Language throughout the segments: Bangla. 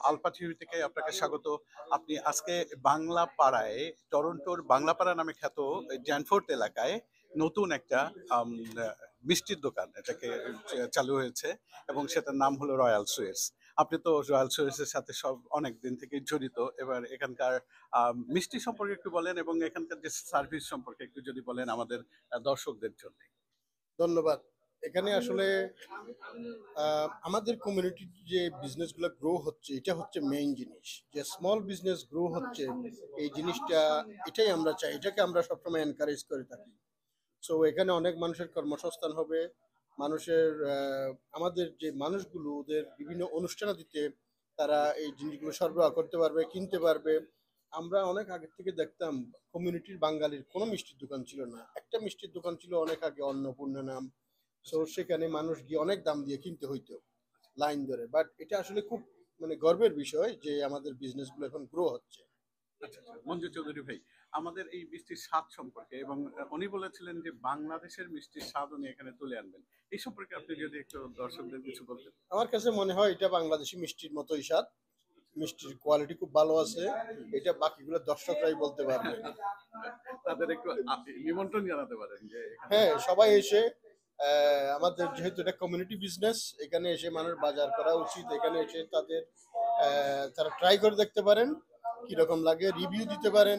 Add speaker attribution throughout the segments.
Speaker 1: আলফা টিভি থেকে আপনাকে স্বাগত। আপনি আজকে বাংলা পাড়ায়, টরন্টোর বাংলা পাড়া নামে খ্যাত ড্যানফোর্থ এলাকায় নতুন একটা আম, মিষ্টির দোকান এটাকে চালু হয়েছে এবং সেটার নাম হলো রয়্যাল সুইটস। আপনি তো রয়্যাল সুইটস এর সাথে সব অনেক দিন থেকে জড়িত। এবার এখানকার মিষ্টি সম্পর্কে একটু বলেন এবং এখানকার যে সার্ভিস সম্পর্কে একটু যদি বলেন আমাদের দর্শকদের জন্য।
Speaker 2: ধন্যবাদ। এখানে আসলে আমাদের কমিউনিটির যে বিজনেসগুলো গ্রো হচ্ছে, এটা হচ্ছে মেইন জিনিস। যে স্মল বিজনেস গ্রো হচ্ছে, এই জিনিসটা এটাই আমরা চাই, এটাকে আমরা সবসময় এনকারেজ করে থাকি। সো এখানে অনেক মানুষের কর্মসংস্থান হবে। মানুষের আমাদের যে মানুষগুলো ওদের বিভিন্ন অনুষ্ঠানাদিতে তারা এই জিনিসগুলো সরবরাহ করতে পারবে, কিনতে পারবে। আমরা অনেক আগে থেকে দেখতাম কমিউনিটির বাঙালির কোনো মিষ্টির দোকান ছিল না, একটা মিষ্টির দোকান ছিল অনেক আগে, অন্নপূর্ণা নাম। সো সেখানে মানুষ গিয়ে অনেক দাম দিয়ে কিনতে হইতো লাইন ধরে। বাট এটা আসলে খুব মানে গর্বের বিষয় যে আমাদের বিজনেসগুলো এখন গ্রো হচ্ছে।
Speaker 1: আচ্ছা আচ্ছা, মঞ্জু চৌধুরী ভাই, আমাদের এই মিষ্টির স্বাদ সম্পর্কে এবং উনি বলেছিলেন যে বাংলাদেশের মিষ্টির স্বাদ উনি এখানে তুলে আনবেন, এই সম্পর্কে আপনি যদি একটু দর্শকদের কিছু বলতেন।
Speaker 2: আমার কাছে মনে হয় এটা বাংলাদেশি মিষ্টির মতোই স্বাদ। মিষ্টির কোয়ালিটি খুব ভালো আছে। এটা বাকিগুলো দর্শকরাই বলতে পারবে।
Speaker 1: তাদের একটু নিমন্ত্রণ জানাতে পারেন যে এখানে।
Speaker 2: হ্যাঁ, সবাই এসে আমাদের যেহেতু এটা কমিউনিটি বিজনেস, এখানে এসে মানুষ বাজার করা উচিত। এখানে এসে তাদের তারা ট্রাই করে দেখতে পারেন, কিরকম লাগে, রিভিউ দিতে পারেন।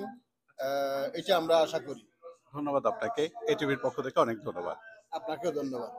Speaker 2: এটা আমরা আশা করি।
Speaker 1: ধন্যবাদ আপনাকে, এটিভির পক্ষ থেকে অনেক ধন্যবাদ।
Speaker 2: আপনাকেও ধন্যবাদ।